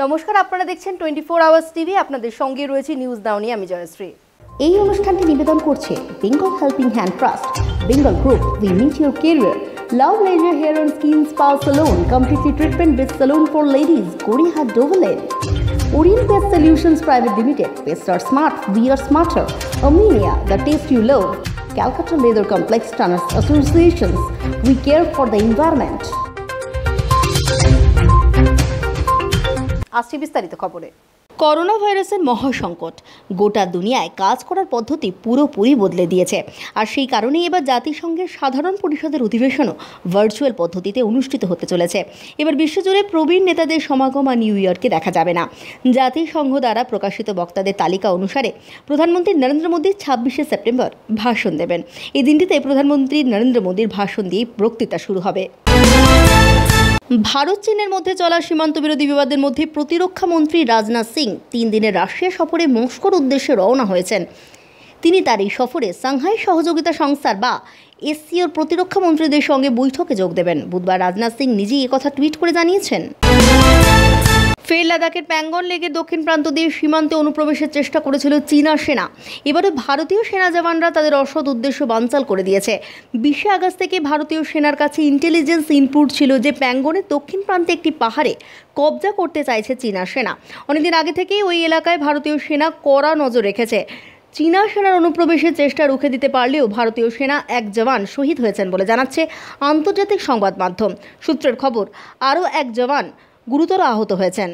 নমস্কার, আপনারা দেখছেন 24 আওয়ার্স টিভি। আপনাদের সঙ্গে রয়েছে নিউজ নাও নিয়ে আমি জয়শ্রী। এই অনুষ্ঠানটি নিবেদন করছে Bengal helping hand trust, Bengal group, we meet your career, love laser hair and skin spa salon, completely treatment best salon for ladies, Gariahat Dover Lane, Orient Best Solutions Private Limited, Best are smart, we are smarter, Amelia, the taste you love, Calcutta Leather Complex Tanners Associations, we care for the environment. আসছে বিস্তারিত খবরে। Corona ভাইরাসের মহাসংকট গোটা দুনিয়ায় কাজ করার পদ্ধতি পুরোপুরি বদলে দিয়েছে, আর সেই কারণেই এবার জাতিসংঘের সাধারণ পরিষদের অধিবেশনও ভার্চুয়াল পদ্ধতিতে অনুষ্ঠিত হতে চলেছে। এবার বিশ্বজুড়ে প্রবীণ নেতাদের সমাগম আর নিউ ইয়র্কে দেখা যাবে না। জাতিসংঘ দ্বারা প্রকাশিত বক্তাদের তালিকা অনুসারে প্রধানমন্ত্রী নরেন্দ্র মোদী 26শে সেপ্টেম্বর ভাষণ দেবেন। এই দিনটিতে প্রধানমন্ত্রী নরেন্দ্র মোদীর ভাষণ দিয়ে বক্তৃতা শুরু হবে। ভারত চীনের মধ্যে চলা সীমান্ত বিরোধী বিবাদের মধ্যে প্রতিরক্ষা মন্ত্রী রাজনাথ সিং 3 দিনের রাশিয়া সফরে মস্কোর উদ্দেশ্যে রওনা হয়েছেন। তিনি তার এই সফরে সাংহাই সহযোগিতা সংস্থার বা এসসিওর প্রতিরক্ষা মন্ত্রীদের সঙ্গে বৈঠকে যোগ দেবেন। বুধবার রাজনাথ সিং নিজেই একথা টুইট করে জানিয়েছেন। ফের লাদাখের প্যাঙ্গন লেকের দক্ষিণ প্রান্ত দিয়ে সীমান্তে অনুপ্রবেশের চেষ্টা করেছিল চীনা সেনা। এবারে ভারতীয় সেনা জওয়ানরা তাদের অসৎ উদ্দেশ্য বানচাল করে দিয়েছে। 20 আগস্ট থেকে ভারতীয় সেনার কাছে ইন্টেলিজেন্স ইনপুট ছিল যে প্যাঙ্গনের দক্ষিণ প্রান্তে একটি পাহাড়ে কবজা করতে চাইছে চীনা সেনা। অনেকদিন আগে থেকেই ওই এলাকায় ভারতীয় সেনা কড়া নজর রেখেছে। চীনা সেনার অনুপ্রবেশের চেষ্টা রুখে দিতে পারলেও ভারতীয় সেনা এক জওয়ান শহীদ হয়েছেন বলে জানাচ্ছে আন্তর্জাতিক সংবাদ মাধ্যম। সূত্রের খবর, আরও এক জওয়ান গুরুতর আহত হয়েছেন।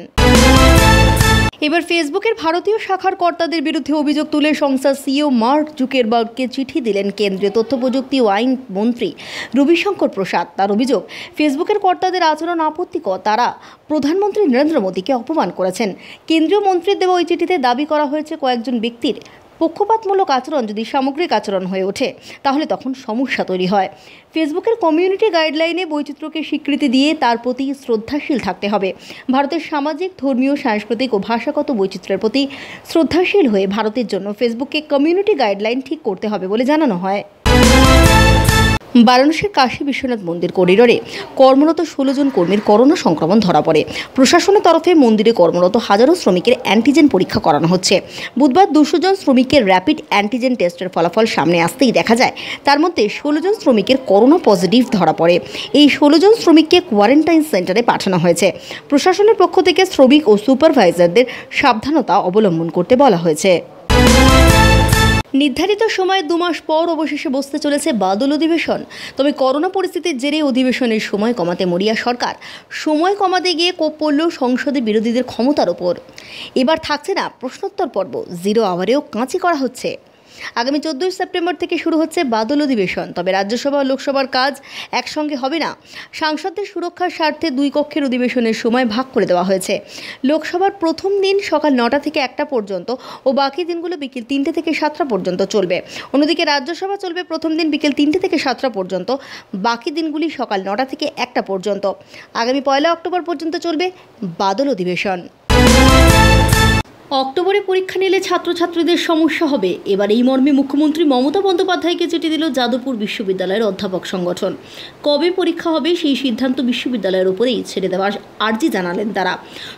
এবার ফেসবুকের ভারতীয় শাখার কর্তাদের বিরুদ্ধে অভিযোগ তুলে সংস্থার সিইও মার্ক জুকেরবার্গকে চিঠি দিলেন কেন্দ্রীয় তথ্য প্রযুক্তি ও আইন মন্ত্রী রবিশঙ্কর প্রসাদ। তার অভিযোগ, ফেসবুকের কর্তাদের আচরণ আপত্তিকর, তারা প্রধানমন্ত্রী নরেন্দ্র মোদীকে অপমান করেছেন। কেন্দ্রীয় মন্ত্রীর দেওয়া ওই চিঠিতে দাবি করা হয়েছে কয়েকজন ব্যক্তির পক্ষপাতমূলক আচরণ যদি সামগ্রিক আচরণ হয়ে ওঠে তাহলে তখন সমস্যা তৈরি হয়। ফেসবুকের কমিউনিটি গাইডলাইনে বৈচিত্র্যকে স্বীকৃতি দিয়ে তার প্রতি শ্রদ্ধাশীল থাকতে হবে। ভারতের সামাজিক, ধর্মীয়, সাংস্কৃতিক ও ভাষাগত বৈচিত্র্যের প্রতি শ্রদ্ধাশীল হয়ে ভারতের জন্য ফেসবুককে কমিউনিটি গাইডলাইন ঠিক করতে হবে বলে জানানো হয়। বারাণসীর কাশী বিশ্বনাথ মন্দির করিডোরে কর্মরত 16 জন কর্মীর করোনা সংক্রমণ ধরা পড়ে। প্রশাসনের তরফে মন্দিরে কর্মরত হাজারো শ্রমিকের অ্যান্টিজেন পরীক্ষা করানো হচ্ছে। বুধবার 200 জন শ্রমিকের র্যাপিড অ্যান্টিজেন টেস্টের ফলাফল সামনে আসতেই দেখা যায় তার মধ্যে 16 জন শ্রমিকের করোনা পজিটিভ ধরা পড়ে। এই 16 জন শ্রমিককে কোয়ারেন্টাইন সেন্টারে পাঠানো হয়েছে। প্রশাসনের পক্ষ থেকে শ্রমিক ও সুপারভাইজারদের সাবধানতা অবলম্বন করতে বলা হয়েছে। নির্ধারিত সময়ে 2 মাস পর অবশেষে বসতে চলেছে বাদল অধিবেশন। তবে করোনা পরিস্থিতির জেরে অধিবেশনের সময় কমাতে মরিয়া সরকার। সময় কমাতে গিয়ে কোপ পড়ল সংসদে বিরোধীদের ক্ষমতার ওপর। এবার থাকছে না প্রশ্নোত্তর পর্ব, 0 আওয়ারেও কাঁচি করা হচ্ছে। আগামী 14 সেপ্টেম্বর থেকে শুরু হচ্ছে বাদল অধিবেশন। তবে রাজ্যসভা ও লোকসভার কাজ একসঙ্গে হবে না। সাংসদদের সুরক্ষার স্বার্থে 2 কক্ষের অধিবেশনের সময় ভাগ করে দেওয়া হয়েছে। লোকসভার প্রথম দিন সকাল 9টা থেকে 1টা পর্যন্ত ও বাকি দিনগুলো বিকেল 3টে থেকে 7টা পর্যন্ত চলবে। অন্যদিকে রাজ্যসভা চলবে প্রথম দিন বিকেল 3টে থেকে 7টা পর্যন্ত, বাকি দিনগুলি সকাল 9টা থেকে 1টা পর্যন্ত। আগামী 1 অক্টোবর পর্যন্ত চলবে বাদল অধিবেশন। অক্টোবরে পরীক্ষা নিলে ছাত্রছাত্রীদের সমস্যা হবে, এবার এই মর্মে মুখ্যমন্ত্রী মমতা বন্দ্যোপাধ্যায়কে চিঠি দিল যাদবপুর বিশ্ববিদ্যালয়ের অধ্যাপক সংগঠন। কবে পরীক্ষা হবে সেই সিদ্ধান্ত বিশ্ববিদ্যালয়ের উপরেই ছেড়ে দেওয়ার আর্জি জানালেন তারা।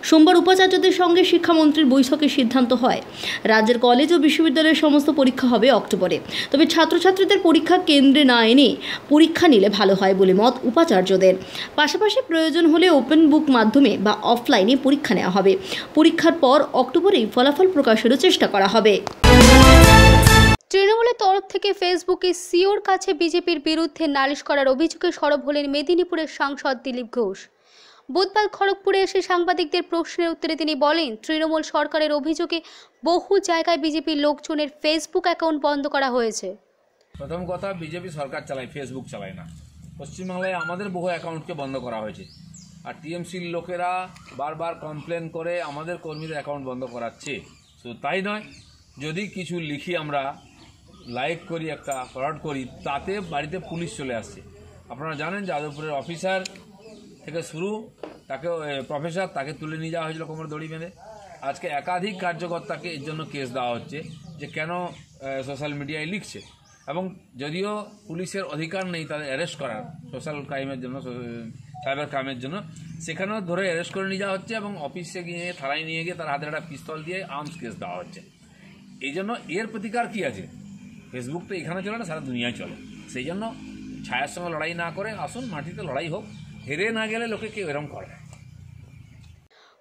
সোমবার উপাচার্যদের সঙ্গে শিক্ষামন্ত্রীর বৈঠকে সিদ্ধান্ত হয় রাজ্যের কলেজ ও বিশ্ববিদ্যালয়ের সমস্ত পরীক্ষা হবে অক্টোবরে। তবে ছাত্রছাত্রীদের পরীক্ষা কেন্দ্রে না এনে পরীক্ষা নিলে ভালো হয় বলে মত উপাচার্যদের। পাশাপাশি প্রয়োজন হলে ওপেন বুক মাধ্যমে বা অফলাইনে পরীক্ষা নেওয়া হবে। পরীক্ষার পর অক্টোবরে ফলাফল প্রকাশেরও চেষ্টা করা হবে। তৃণমূলের তরফ থেকে ফেসবুকে সিওর কাছে বিজেপির বিরুদ্ধে নালিশ করার অভিযোগে সরব হলেন মেদিনীপুরের সাংসদ দিলীপ ঘোষ। বুধবার খড়গপুরে এসে সাংবাদিকদের প্রশ্নের উত্তরে তিনি বলেন, তৃণমূল সরকারের অভিযোগে বহু জায়গায় বিজেপির লোকজনের ফেসবুক অ্যাকাউন্ট বন্ধ করা হয়েছে। প্রথম কথা, বিজেপি সরকার চালায়, ফেসবুক চালায় না। পশ্চিমবাংলায় আমাদের বহু অ্যাকাউন্টকে বন্ধ করা হয়েছে, আর টিএমসির লোকেরা বারবার কমপ্লেন করে আমাদের কর্মীদের অ্যাকাউন্ট বন্ধ করাচ্ছে। শুধু তাই নয়, যদি কিছু লিখি আমরা, লাইক করি, একটা ফরওয়ার্ড করি, তাতে বাড়িতে পুলিশ চলে আসছে। আপনারা জানেন যাদবপুরের অফিসার থেকে শুরু, তাকে প্রফেসর, তাকে তুলে নিয়ে যাওয়া হয়েছিল কোমরে দড়ি বেঁধে। আজকে একাধিক কার্যকর্তাকে এর জন্য কেস দেওয়া হচ্ছে যে কেন সোশ্যাল মিডিয়ায় লিখছে, এবং যদিও পুলিশের অধিকার নেই তাদের অ্যারেস্ট করার সোশ্যাল ক্রাইমের জন্য, সাইবার ক্রাইমের জন্য, সেখানেও ধরে অ্যারেস্ট করে নিয়ে যাওয়া হচ্ছে এবং অফিসে গিয়ে থানায় নিয়ে গিয়ে তার হাতে একটা পিস্তল দিয়ে আর্মস কেস দেওয়া হচ্ছে। এই জন্য এর প্রতিকার কী আছে? ফেসবুক তো এখানে চলে না, সারা দুনিয়ায় চলে। সেই জন্য ছায়ার সঙ্গে লড়াই না করে আসুন মাটিতে লড়াই হোক, হেরে না গেলে লোকে কেউ এরম করে।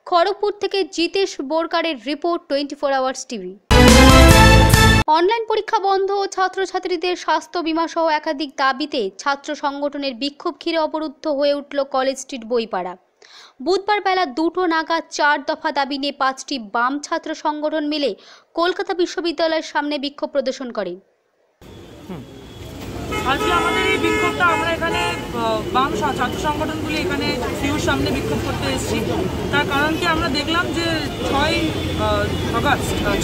খড়গপুর থেকে জিতেশ বোরকারের রিপোর্ট 24 আওয়ার্স টিভি। অনলাইন পরীক্ষা বন্ধ ও ছাত্রছাত্রীদের স্বাস্থ্য বিমা সহ একাধিক দাবিতে ছাত্র সংগঠনের বিক্ষোভ ঘিরে অবরুদ্ধ হয়ে উঠল কলেজ স্ট্রিট বইপাড়া। বুধবার বেলা 2টো নাগাদ 4 দফা দাবি নিয়ে 5টি বাম ছাত্র সংগঠন মিলে কলকাতা বিশ্ববিদ্যালয়ের সামনে বিক্ষোভ প্রদর্শন করে। আজকে আমাদের এই বিক্ষোভটা আমরা এখানে বাম ছাত্র সংগঠনগুলি এখানে সিউর সামনে বিক্ষোভ করতে এসেছি। তার কারণ কি, আমরা দেখলাম যে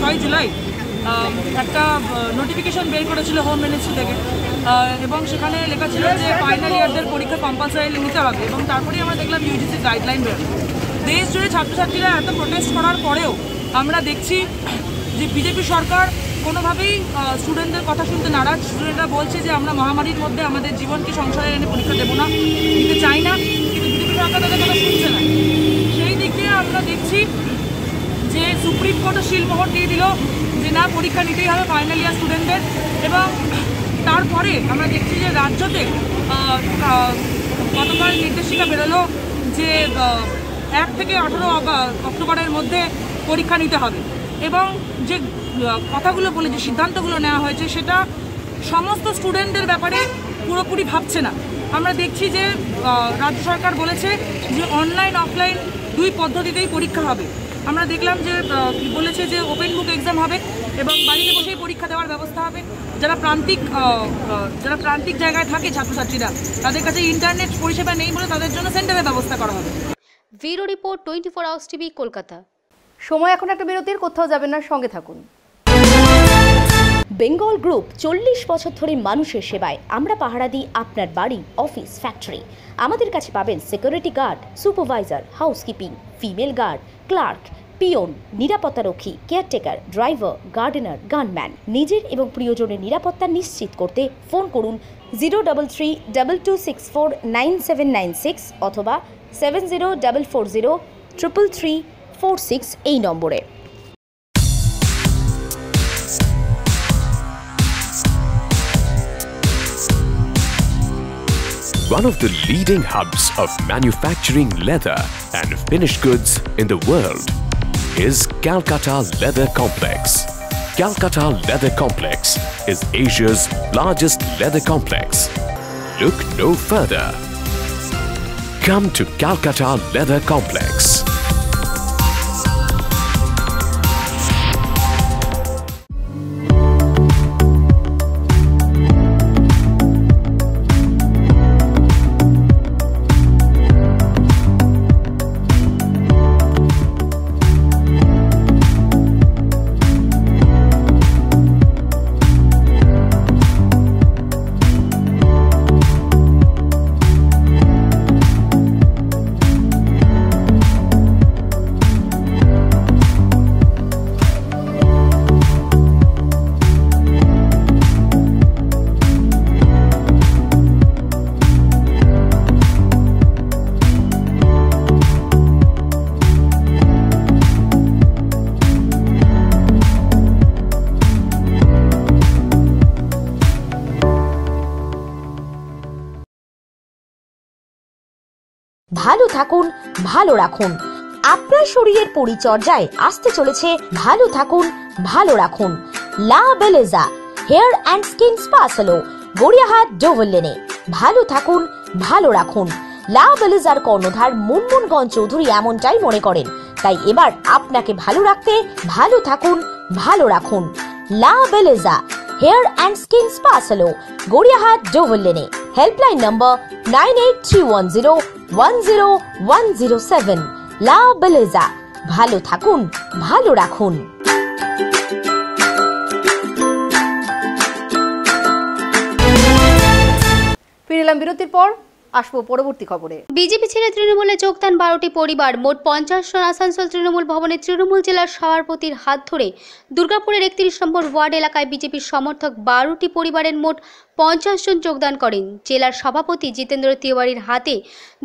6 জুলাই একটা নোটিফিকেশন বের করেছিল হোম মিনিস্ট্রি থেকে, এবং সেখানে লেখা ছিল যে ফাইনাল ইয়ারদের পরীক্ষা কম্পালসারি নিতে হবে, এবং তারপরেই আমরা দেখলাম ইউজিসি গাইডলাইন বের। দেশ জুড়ে ছাত্রছাত্রীরা এত প্রোটেস্ট করার পরেও আমরা দেখছি যে বিজেপি সরকার কোনোভাবেই স্টুডেন্টদের কথা শুনতে নারাজ। স্টুডেন্টরা বলছে যে আমরা মহামারীর মধ্যে আমাদের জীবনকে সংশয়ে এনে পরীক্ষা দেবো না, দিতে চাই না, কিন্তু বিজেপি সরকার তাদের কথা শুনছে না। সেই দিক দিয়ে আমরা দেখছি যে সুপ্রিম কোর্টও শিলমোহর দিয়ে দিল যে না, পরীক্ষা নিতেই হবে ফাইনাল ইয়ার স্টুডেন্টদের। এবং তারপরে আমরা দেখছি যে রাজ্যতে গতকাল নির্দেশিকা বেরোলো যে 1 থেকে 18 অক্টোবরের মধ্যে পরীক্ষা নিতে হবে, এবং যে কথাগুলো বলে যে সিদ্ধান্তগুলো নেওয়া হয়েছে সেটা সমস্ত স্টুডেন্টদের ব্যাপারে পুরোপুরি ভাবছে না। আমরা দেখছি যে রাজ্য সরকার বলেছে যে অনলাইন অফলাইন 2 পদ্ধতিতেই পরীক্ষা হবে। আমরা দেখলাম যে বলেছে যে ওপেন বুক এক্সাম হবে এবং বাড়িতে বসেই পরীক্ষা দেওয়ার ব্যবস্থা হবে। যারা প্রান্তিক জায়গায় থাকে ছাত্রছাত্রীরা, তাদের কাছে ইন্টারনেট পরিষেবা নেই বলে তাদের জন্য সেন্টারের ব্যবস্থা করা হবে। Bureau report 24 hours TV, Kolkata. সময় এখন একটা বিরতির, কোথাও যাবেন না, সঙ্গে থাকুন। বেঙ্গল গ্রুপ 40 বছর ধরে মানুষের সেবায়। আমরা পাহারা দিই আপনার বাড়ি, অফিস, ফ্যাক্টরি। আমাদের কাছে পাবেন security guard, supervisor, housekeeping, female guard, clerk, পিয়ন, নিরাপত্তারক্ষী, কেয়ারটেকার, ড্রাইভার, গার্ডেনার, গানম্যান। নিজের এবং প্রিয়জনের নিরাপত্তা নিশ্চিত করতে ফোন করুন 033-2264-9796 অথবা 7044033346 এই নম্বরে। One of the leading hubs of manufacturing leather and finished goods in the world is Calcutta Leather Complex. Calcutta Leather Complex is Asia's largest leather complex. Look no further. Come to Calcutta Leather Complex. ভালো থাকুন, ভালো রাখুন। আপনার শরীরের পরিচর্যায় আসতে চলেছে ভালো থাকুন, ভালো রাখুন। La Belleza hair and skin spa salon, Gariahat, Dover লেনে। ভালো থাকুন, ভালো রাখুন। লা বেলেজার কর্ণধার মুনমুনগঞ্জ চৌধুরী এমনটাই মনে করেন, তাই এবার আপনাকে ভালো রাখতে ভালো থাকুন, ভালো রাখুন। La Belleza hair and skin spa salon, Gariahat, Dover লেনে। Helpline number 9831010107। লা বেলেজা, ভালো থাকুন, ভালো রাখুন। ফিরে এলাম বিরতির পর। আসবো পরবর্তী খবরে। বিজেপি ছেড়ে তৃণমূলে যোগদান 12টি পরিবার, মোট 50 জন। আসানসোল তৃণমূল ভবনে তৃণমূল জেলার সভাপতির হাত ধরে দুর্গাপুরের 31 নম্বর ওয়ার্ড এলাকায় বিজেপির সমর্থক 12টি পরিবারের মোট 50 জন যোগদান করেন। জেলার সভাপতি জিতেন্দ্র তিওয়ারির হাতে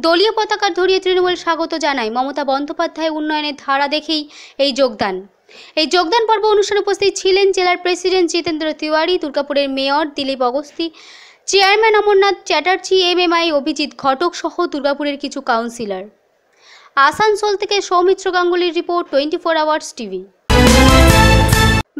দলীয় পতাকা ধরিয়ে তৃণমূল স্বাগত জানায়। মমতা বন্দ্যোপাধ্যায় উন্নয়নের ধারা দেখেই এই যোগদান। এই যোগদান পর্ব অনুষ্ঠানে উপস্থিত ছিলেন জেলার প্রেসিডেন্ট জিতেন্দ্র তিওয়ারি, দুর্গাপুরের mayor Dilip Agasti, chairman Amarnath Chatterjee, MMI Abhijit ঘটক সহ দুর্গাপুরের কিছু কাউন্সিলর। আসানসোল থেকে সৌমিত্র গাঙ্গুলির রিপোর্ট, 24 আওয়ার্স টিভি।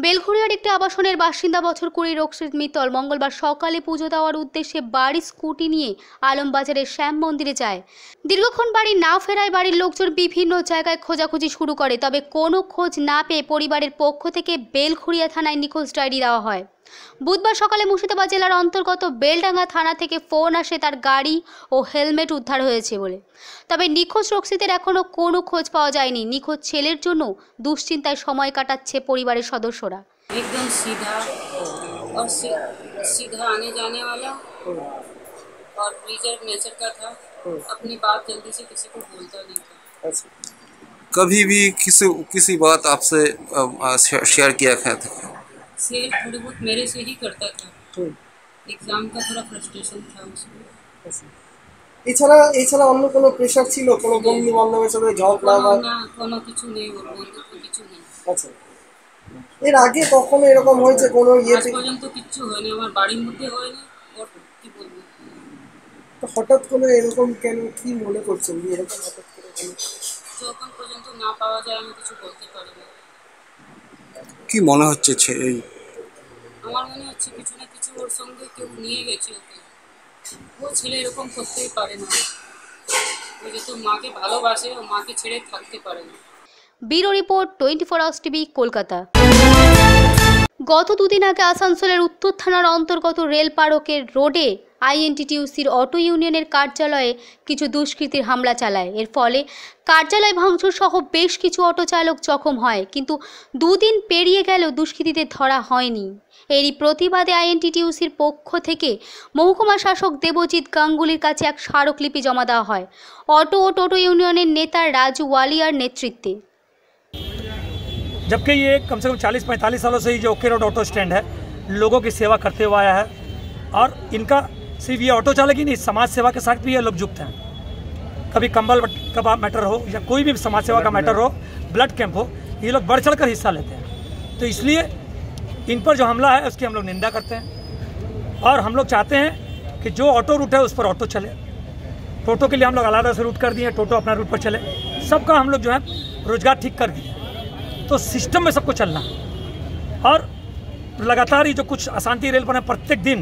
বেলঘরিয়ার একটি আবাসনের বাসিন্দা বছর 20 রক্ষিত মিত্তল মঙ্গলবার সকালে পুজো দেওয়ার উদ্দেশ্যে বাড়ির স্কুটি নিয়ে আলমবাজারের শ্যাম মন্দিরে যায়। দীর্ঘক্ষণ বাড়ি না ফেরায় বাড়ির লোকজন বিভিন্ন জায়গায় খোঁজাখুঁজি শুরু করে, তবে কোনো খোঁজ না পেয়ে পরিবারের পক্ষ থেকে বেলঘরিয়া থানায় নিখোঁজ ডায়েরি দেওয়া হয়। বুধবার সকালে মুর্শিদাবাদ জেলার অন্তর্গত বেলডাঙ্গা থানা থেকে ফোন আসে তার গাড়ি ও হেলমেট উদ্ধার হয়েছে বলে। তবে নিখোঁজ রক্ষিতের এখনো কোনো খোঁজ পাওয়া যায়নি। নিখোঁজ ছেলের জন্য দুশ্চিন্তায় সময় কাটাচ্ছে পরিবারের সদস্যরা। एकदम सीधा और सीधा आने जाने वाला और रिजर्व नेचर का था। अपनी बात जल्दी से किसी को बोलता नहीं था। कभी भी किसी बात आपसे शेयर किया था? शेयर थोड़ी बहुत मेरे से ही करता था। एग्जाम का थोड़ा फ्रस्ट्रेशन था उसमें। এছাড়া অন্য কোনো প্রেশার ছিল, কোনো বন্ধু বান্ধবের সাথে ঝগড়া না, কোনো কিছু নেই, ওর বন্ধুত্ব কিছু নেই। আচ্ছা, এর আগে কখনো এরকম হয়েছে কোনো আজ পর্যন্ত কিছু হয়নি, আমার বাড়ির মধ্যে হয়নি। ওর কি বলবো, হঠাৎ করে এরকম কেন, কি মনে করছেন এরকম হঠাৎ করে? যখন পর্যন্ত না পাওয়া যায় আমি কিছু বলতে পারি না। কি মনে হচ্ছে? আমার মনে হচ্ছে কিছু না কিছু ওর সঙ্গে কেউ নিয়ে গেছে ওকে। ও ছেলে এরকম করতেই পারে না। ও যেহেতু মাকে ভালোবাসে, ও মাকে ছেড়ে থাকতে পারে না। Bureau report, 24 hours TV, Kolkata. গত দুদিন আগে আসানসোলের উত্তর থানার অন্তর্গত রেল পারকের রোডে আইএনটিটিউসির অটো ইউনিয়নের কার্যালয়ে কিছু দুষ্কৃতীর হামলা চালায়। এর ফলে কার্যালয় ভাঙচুর সহ বেশ কিছু অটো চালক জখম হয়, কিন্তু দুদিন পেরিয়ে গেলেও দুষ্কৃতীদের ধরা হয়নি। এরই প্রতিবাদে আইএনটিটিউসির পক্ষ থেকে মহকুমা শাসক দেবজিৎ গাঙ্গুলির কাছে এক স্মারকলিপি জমা দেওয়া হয় অটো ও টোটো ইউনিয়নের নেতা রাজু ওয়ালিয়ার নেতৃত্বে। जबकि ये कम से कम 40-45 सालों से ही जो ओके रोड ऑटो स्टैंड है लोगों की सेवा करते हुए आया है, और इनका सिर्फ ये ऑटो चालक ही नहीं, समाज सेवा के साथ भी ये लोग युक्त हैं। कभी कंबल का मैटर हो या कोई भी समाज सेवा का मैटर हो, ब्लड कैंप हो, ये लोग बढ़ चढ़ कर हिस्सा लेते हैं। तो इसलिए इन पर जो हमला है उसकी हम लोग निंदा करते हैं, और हम लोग चाहते हैं कि जो ऑटो रूट है उस पर ऑटो चले। टोटो के लिए हम लोग अलग से रूट कर दिए, टोटो अपना रूट पर चले। सबका हम लोग जो है रोजगार ठीक कर दिए, तो सिस्टम में सबको चलना। और लगातार ये जो कुछ अशांति रेल पर है, प्रत्येक दिन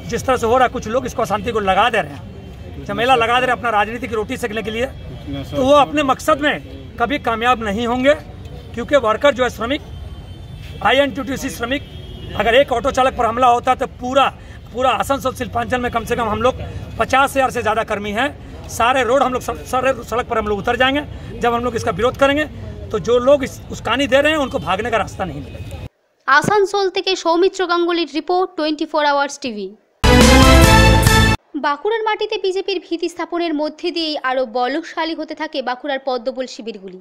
जिस तरह से हो रहा है, कुछ लोग इसको अशांति को लगा दे रहे हैं, झमेला लगा दे रहे हैं अपना राजनीति की रोटी सेकने के लिए। तो वो अपने मकसद में कभी कामयाब नहीं होंगे, क्योंकि वर्कर जो है श्रमिक, आईएनटीटीसी श्रमिक, अगर एक ऑटो चालक पर हमला होता है तो पूरा आसनसोल शिल्पांचल में कम से कम हम लोग 50,000 से ज़्यादा कर्मी हैं। सारे रोड हम लोग सारे सड़क पर हम लोग उतर जाएंगे। जब हम लोग इसका विरोध करेंगे तो जो लोग उस्कानी दे रहे हैं उनको भागने का रास्ता नहीं मिलेगा। আসানসোল থেকে সৌমিত্র গাঙ্গুলির রিপোর্ট, 24 আওয়ার্স টিভি। বাঁকুড়ার মাটিতে বিজেপির ভিত্তি স্থাপনের মধ্যে দিয়েই আরও বলশালী হতে থাকে বাঁকুড়ার পদ্মবল শিবিরগুলি।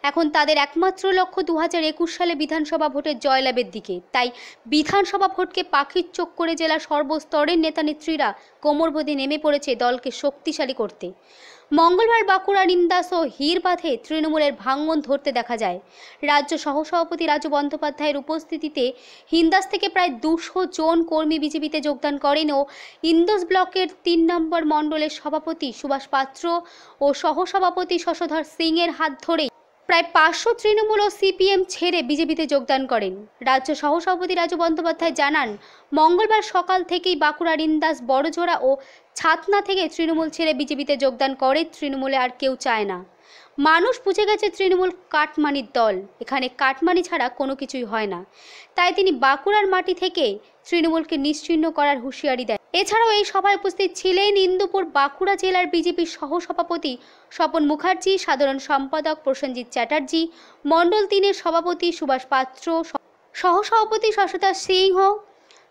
এখন তাদের একমাত্র লক্ষ্য 2021 সালে বিধানসভা ভোটের জয়লাভের দিকে। তাই বিধানসভা ভোটকে পাখির চোখ করে জেলার সর্বস্তরের নেতা নেত্রীরা কোমর বেঁধে নেমে পড়েছে দলকে শক্তিশালী করতে। মঙ্গলবার বাঁকুড়ার ইন্দাস ও হিরবাঁধে তৃণমূলের ভাঙন ধরতে দেখা যায়। রাজ্য সহসভাপতি রাজু বন্দ্যোপাধ্যায়ের উপস্থিতিতে হিন্দাস থেকে প্রায় 200 জন কর্মী বিজেপিতে যোগদান করেন ও ইন্দোস ব্লকের 3 নম্বর মণ্ডলের সভাপতি সুভাষ পাত্র ও সহসভাপতি শশধর সিং এর হাত ধরে প্রায় 500 তৃণমূল ও সিপিএম ছেড়ে বিজেপিতে যোগদান করেন। রাজ্য সহসভাপতি রাজু বন্দ্যোপাধ্যায় জানান, মঙ্গলবার সকাল থেকেই বাঁকুড়ার ইন্দাস, বড়জোড়া ও ছাতনা থেকে তৃণমূল ছেড়ে বিজেপিতে যোগদান করে। তৃণমূলে আর কেউ চায় না। মানুষ বুঝে গেছে তৃণমূল কাটমানির দল, এখানে কাটমানি ছাড়া কোনো কিছুই হয় না। তাই তিনি বাঁকুড়ার মাটি থেকে তৃণমূলকে নিশ্চিহ্ন করার হুঁশিয়ারি দেন। এছাড়াও এই সভায় উপস্থিত ছিলেন ইন্দুপুর বাঁকুড়া জেলার বিজেপির সহসভাপতি স্বপন মুখার্জি, সাধারণ সম্পাদক প্রসেনজিৎ চ্যাটার্জি, মণ্ডল 3-এর সভাপতি সুভাষ পাত্র, সহসভাপতি শশধর সিংহ,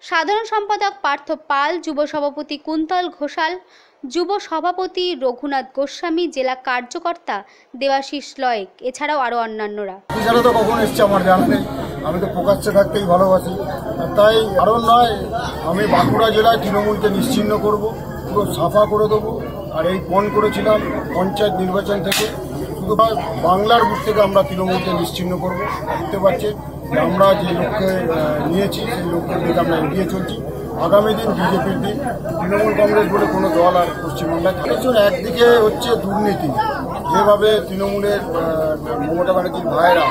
সাধারণ সম্পাদক পার্থ পাল, যুব সভাপতি কুন্তল ঘোষাল, যুব সভাপতি রঘুনাথ গোস্বামী, জেলা কার্যকর্তা দেবাশিস লয়েক, এছাড়াও আরও অন্যান্যরা। এছাড়া তো কখন এসছে আমার জানা নেই, আমি তো প্রকাশ্যে থাকতেই ভালোবাসি, তাই কারণ নয় আমি বাঁকুড়া জেলায় তৃণমূলকে নিশ্চিহ্ন করব, পুরো সাফা করে দেবো। আর এই পণ করেছিলাম পঞ্চায়েত নির্বাচন থেকে, শুধু বাংলার বুক থেকে আমরা তৃণমূলকে নিশ্চিহ্ন করব। বুঝতে পারছি আমরা যে লক্ষ্যে নিয়েছি সেই লক্ষ্যের দিকে আমরা এগিয়ে চলছি। আগামী দিন বিজেপির দিন, তৃণমূল কংগ্রেস বলে কোনো দল আর পশ্চিমবাংলায় থাকছে না। একদিকে হচ্ছে দুর্নীতি, যেভাবে তৃণমূলের মমতা ব্যানার্জির ভাইয়েরা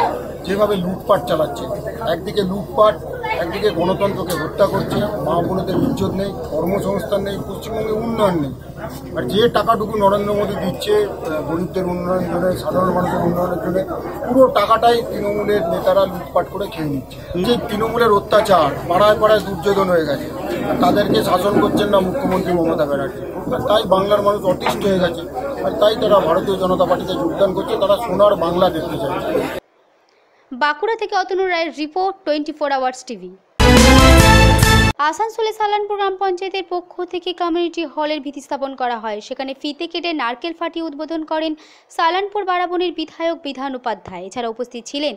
যেভাবে লুটপাট চালাচ্ছে, একদিকে লুটপাট, একদিকে গণতন্ত্রকে হত্যা করছে, মা বোনদের ইজ্জত নেই, কর্মসংস্থান নেই, পশ্চিমবঙ্গে উন্নয়ন নেই। আর যে টাকাটুকু নরেন্দ্র মোদী দিচ্ছে গরিবদের উন্নয়নের জন্য, সাধারণ মানুষের উন্নয়নের জন্য, পুরো টাকাটাই তৃণমূলের নেতারা লুটপাট করে খেয়ে নিচ্ছে। যে তৃণমূলের অত্যাচার পাড়ায় পাড়ায় দুর্যোধন হয়ে গেছে, তাদেরকে শাসন করছেন না মুখ্যমন্ত্রী মমতা ব্যানার্জি। আর তাই বাংলার মানুষ অতিষ্ঠ হয়ে গেছে, আর তাই তারা ভারতীয় জনতা পার্টিতে যোগদান করছে। তারা সোনার বাংলা দেখতে চাইছে। বাঁকুড়া থেকে অতনু রায়ের রিপোর্ট, 24 আওয়ার্স টিভি। আসানসোলে সালানপুর গ্রাম পঞ্চায়েতের পক্ষ থেকে কমিউনিটি হলের ভিত্তি স্থাপন করা হয়। সেখানে ফিতে কেটে নারকেল ফাটিয়ে উদ্বোধন করেন সালানপুর বারাবণীর বিধায়ক বিধান উপাধ্যায়। এছাড়া উপস্থিত ছিলেন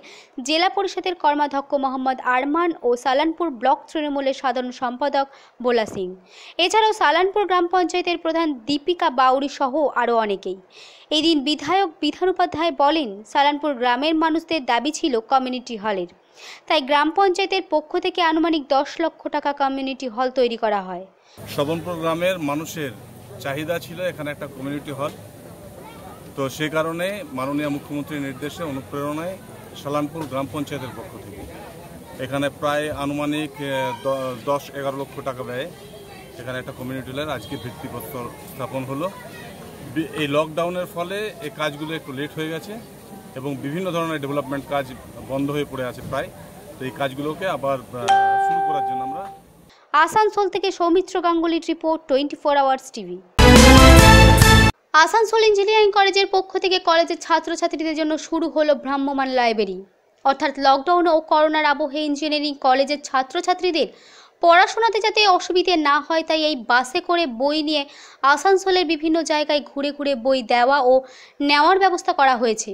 জেলা পরিষদের কর্মাধ্যক্ষ মোহাম্মদ আরমান ও সালানপুর ব্লক তৃণমূলের সাধারণ সম্পাদক ভোলা সিং। এছাড়াও সালানপুর গ্রাম পঞ্চায়েতের প্রধান দীপিকা বাউরি সহ আরও অনেকেই। এই দিন বিধায়ক বিধান উপাধ্যায় বলেন, সালানপুর গ্রামের মানুষদের দাবি ছিল কমিউনিটি হলের, তাই গ্রাম পঞ্চায়েতের পক্ষ থেকে আনুমানিক 10 লক্ষ টাকা কমিউনিটি হল তৈরি করা হয়। শবনপুর গ্রামের মানুষের চাহিদা ছিল এখানে একটা কমিউনিটি হল, তো সে কারণে মাননীয় মুখ্যমন্ত্রীর নির্দেশে অনুপ্রেরণায় সালানপুর গ্রাম পঞ্চায়েতের পক্ষ থেকে এখানে প্রায় আনুমানিক 10-11 লক্ষ টাকা ব্যয়ে এখানে একটা কমিউনিটি হলের আজকে ভিত্তিপ্রস্তর স্থাপন হলো। এই লকডাউনের ফলে এই কাজগুলো একটু লেট হয়ে গেছে এবং বিভিন্ন ধরনের ডেভেলপমেন্ট কাজ বন্ধ হয়ে পড়ে আছে প্রায়, তো এই কাজগুলোকে আবার শুরু করার জন্য আমরা। আসানসোল থেকে সৌমিত্র গাঙ্গুলির report, 24 hours TV. Asansol engineering কলেজের পক্ষ থেকে কলেজের ছাত্রছাত্রীদের জন্য শুরু হলো ভ্রাম্যমাণ লাইব্রেরি। অর্থাৎ লকডাউন ও করোনার আবহে ইঞ্জিনিয়ারিং কলেজের ছাত্রছাত্রীদের পড়াশোনাতে যাতে অসুবিধে না হয়, তাই এই বাসে করে বই নিয়ে আসানসোলের বিভিন্ন জায়গায় ঘুরে ঘুরে বই দেওয়া ও নেওয়ার ব্যবস্থা করা হয়েছে।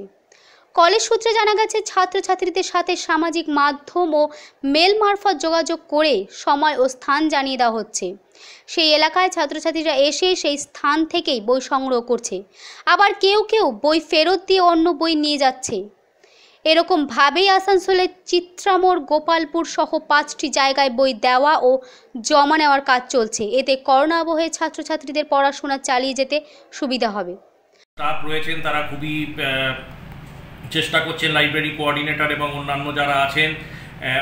কলেজ সূত্রে জানা গেছে, ছাত্রছাত্রীদের সাথে সামাজিক মাধ্যম ও মেল মারফত যোগাযোগ করে সময় ও স্থান জানিয়ে দেওয়া হচ্ছে। সেই এলাকায় ছাত্রছাত্রীরা এসে সেই স্থান থেকেই বই সংগ্রহ করছে, আবার কেউ কেউ বই ফেরত দিয়ে অন্য বই নিয়ে যাচ্ছে। এরকমভাবেই আসানসোলের চিত্রামোড়, গোপালপুর সহ 5টি জায়গায় বই দেওয়া ও জমা নেওয়ার কাজ চলছে। এতে করোনা আবহে ছাত্রছাত্রীদের পড়াশোনা চালিয়ে যেতে সুবিধা হবে। স্টাফ রয়েছেন, তারা খুবই চেষ্টা করছেন, লাইব্রেরি কোঅর্ডিনেটর এবং অন্যান্য যারা আছেন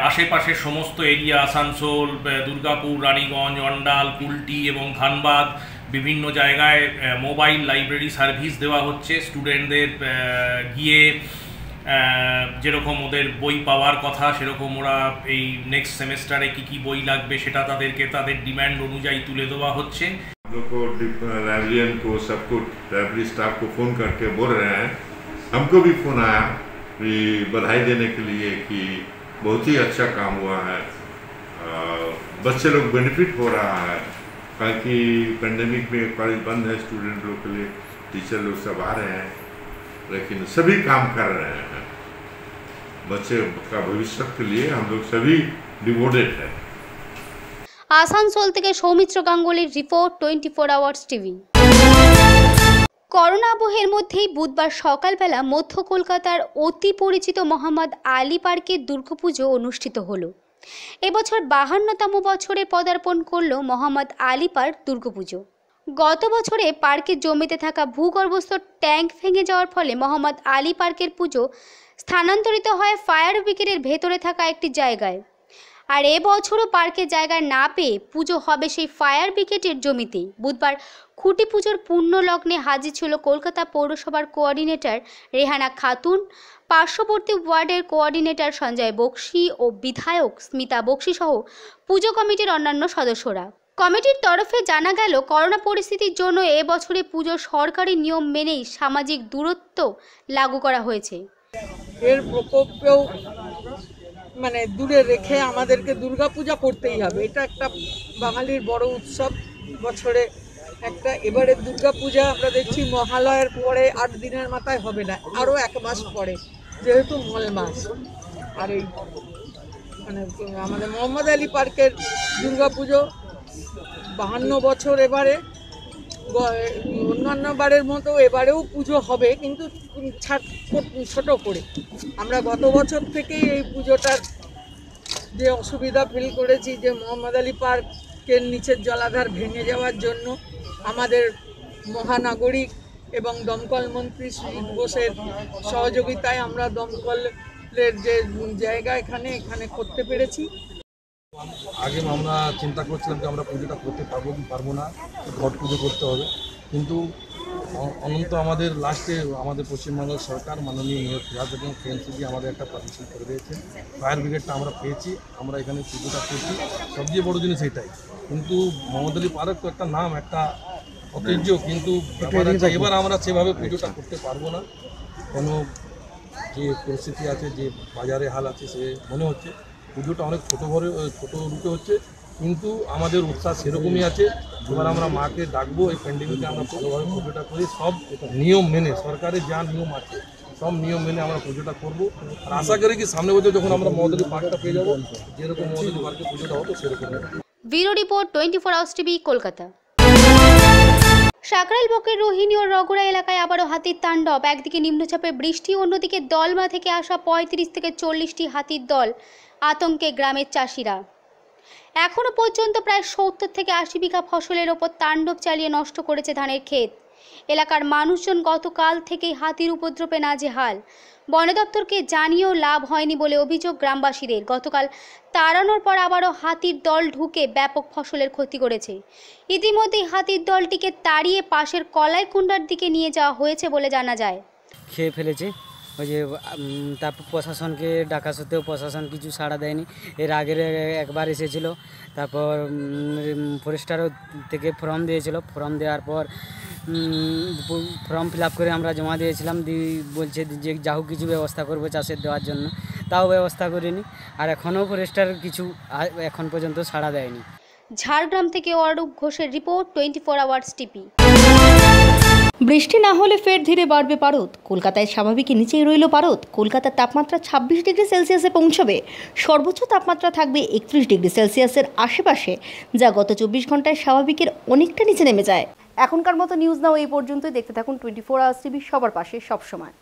আশেপাশের সমস্ত এরিয়া, আসানসোল, দুর্গাপুর, রানীগঞ্জ, অন্ডাল, কুলটি এবং ধানবাদ বিভিন্ন জায়গায় মোবাইল লাইব্রেরি সার্ভিস দেওয়া হচ্ছে। স্টুডেন্টদের গিয়ে যেরকম ওদের বই পাওয়ার কথা সেরকম ওরা এই নেক্সট সেমেস্টারে কি বই লাগবে সেটা তাদেরকে তাদের ডিমান্ড অনুযায়ী তুলে দেওয়া হচ্ছে। लाइब्रेरियन को, सबको, लाइब्रेरी स्टाफ को फ़ोन करके बोल रहे हैं। हमको भी फ़ोन आया बधाई देने के लिए कि बहुत ही अच्छा काम हुआ है, बच्चे लोग बेनिफिट हो रहा है, ताकि पेंडेमिक में कॉलेज बंद है, स्टूडेंट लोग के लिए टीचर लोग सब आ रहे हैं, लेकिन सभी काम कर रहे हैं। बच्चे का भविष्य के लिए हम लोग सभी डिवोटेड है। আসানসোল থেকে সৌমিত্র গাঙ্গুলির রিপোর্ট, 24 আওয়ার্স টিভি। করোনা আবহের মধ্যেই বুধবার সকালবেলা মধ্য কলকাতার অতি পরিচিত মোহাম্মদ আলী পার্কে দুর্গাপুজো অনুষ্ঠিত হলো। এবছর 52তম বছরে পদার্পণ করল মোহাম্মদ আলী পার্ক দুর্গাপুজো। গত বছরে পার্কে জমিতে থাকা ভূগর্ভস্থ ট্যাঙ্ক ভেঙে যাওয়ার ফলে মোহাম্মদ আলী পার্কের পুজো স্থানান্তরিত হয় ফায়ার ব্রিগেডের ভেতরে থাকা একটি জায়গায়। আর এবছরও পার্কে জায়গা না পেয়ে পুজো হবে সেই ফায়ার ব্রিগেডের জমিতেই। বুধবার খুঁটি পুজোর পূর্ণ লগ্নে হাজির ছিল কলকাতা পৌরসভার কোঅর্ডিনেটর রেহানা খাতুন, পার্শ্ববর্তী ওয়ার্ডের কোঅর্ডিনেটর সঞ্জয় বক্সি ও বিধায়ক স্মিতা বক্সি সহ পুজো কমিটির অন্যান্য সদস্যরা। কমিটির তরফে জানা গেল, করোনা পরিস্থিতির জন্য এবছরে পুজো সরকারি নিয়ম মেনেই সামাজিক দূরত্ব লাগু করা হয়েছে। এর প্রকোপেও মানে দূরে রেখে আমাদেরকে দুর্গাপূজা করতেই হবে। এটা একটা বাঙালির বড় উৎসব, বছরে একটা। এবারে দুর্গাপূজা আমরা দেখছি মহালয়ের পরে 8 দিনের মাথায় হবে না, আরও 1 মাস পরে, যেহেতু মল মাস। আর এই মানে আমাদের মোহাম্মদ আলী পার্কের দুর্গাপুজো 52 বছর এবারে। অন্যান্য বারের মতো এবারেও পুজো হবে, কিন্তু ছোট করে। আমরা গত বছর থেকেই এই পুজোটার যে অসুবিধা ফিল করেছি, যে মোহাম্মদ আলী পার্কের নিচের জলাধার ভেঙে যাওয়ার জন্য আমাদের মহানাগরিক এবং দমকল মন্ত্রী সুজিত বোসের সহযোগিতায় আমরা দমকলের যে জায়গা এখানে করতে পেরেছি। আগে আমরা চিন্তা করছিলাম যে আমরা পুজোটা করতে পারবো কি পারবো না, ঘট পুজো করতে হবে, কিন্তু অনন্ত আমাদের লাস্টে আমাদের পশ্চিমবঙ্গের সরকার মাননীয় মেয়র ফিরাদ এবং কেএনসিজি আমাদের একটা পারমিশন করে দিয়েছে। ফায়ার ব্রিগেডটা আমরা পেয়েছি, আমরা এখানে পুজোটা করছি। সবচেয়ে বড় জিনিস এটাই। কিন্তু মোহাম্মদ আলী পার্ক তো একটা নাম, একটা ঐতিহ্য, কিন্তু এবার আমরা সেভাবে পুজোটা করতে পারবো না। কেন যে পরিস্থিতি আছে, যে বাজারে হাল আছে, সে মনে হচ্ছে পুজোটা অনেক ছোট রূপে হচ্ছে, কিন্তু আমাদের উৎসাহ সেরকমই আছে। এবার আমরা মাকে ডাকবো, এই প্যান্ডেমিকে আমরা ভালোভাবে পুজোটা করি, সব নিয়ম মেনে, সরকারের যা নিয়ম আছে সব নিয়ম মেনে আমরা পুজোটা করবো। আর আশা করি কি সামনে বছর যখন আমরা মোহাম্মদ আলী পার্কটা পেয়ে যাবো, যেরকম মোহাম্মদ আলী পার্কে পুজোটা হতো সেরকম। Bureau report 24 hours TV, Kolkata. Sankrail ব্লকের রোহিণী ও রগড়া এলাকায় আবারও হাতির তাণ্ডব। একদিকে নিম্নচাপের বৃষ্টি, অন্যদিকে দলমা থেকে আসা 35 থেকে 40টি হাতির দল। আতঙ্কে গ্রামের চাষিরা। এখনও পর্যন্ত প্রায় 70 থেকে 80 বিঘা ফসলের ওপর তাণ্ডব চালিয়ে নষ্ট করেছে ধানের ক্ষেত। এলাকার মানুষজন গতকাল থেকেই হাতির উপদ্রবে নাজেহাল। বন দপ্তরকে জানিয়েও লাভ হয়নি বলে অভিযোগ গ্রামবাসীদের। গতকাল তাড়ানোর পর আবারও হাতির দল ঢুকে ব্যাপক ফসলের ক্ষতি করেছে। ইতিমধ্যেই হাতির দলটিকে তাড়িয়ে পাশের কলাইকুণ্ডার দিকে নিয়ে যাওয়া হয়েছে বলে জানা যায়। খেয়ে ফেলেছে, ওই যে তারপর প্রশাসনকে ডাকা সত্ত্বেও প্রশাসন কিছু সাড়া দেয়নি। এর আগের একবার এসেছিল, তারপর ফরেস্টারও থেকে ফর্ম দিয়েছিল। ফর্ম দেওয়ার পর ফর্ম ফিল আপ করে আমরা জমা দিয়েছিলাম। বলছে যে যা হোক কিছু ব্যবস্থা করবো চাষের দেওয়ার জন্য, তাও ব্যবস্থা করিনি। আর এখনও ফরেস্টার কিছু এখন পর্যন্ত সাড়া দেয়নি। ঝাড়গ্রাম থেকে অরূপ ঘোষের রিপোর্ট, 24 আওয়ার্স টিভি। বৃষ্টি না হলে ফের ধীরে বাড়বে পারদ। কলকাতায় স্বাভাবিকের নিচেই রইল পারদ। কলকাতার তাপমাত্রা 26 ডিগ্রি সেলসিয়াসে পৌঁছবে। সর্বোচ্চ তাপমাত্রা থাকবে 31 ডিগ্রি সেলসিয়াসের আশেপাশে, যা গত 24 ঘন্টায় স্বাভাবিকের অনেকটা নিচে নেমে যায়। এখনকার মতো নিউজ নাও এই পর্যন্তই। দেখতে থাকুন 24 আওয়ার্স টিভি, সবার পাশে সবসময়।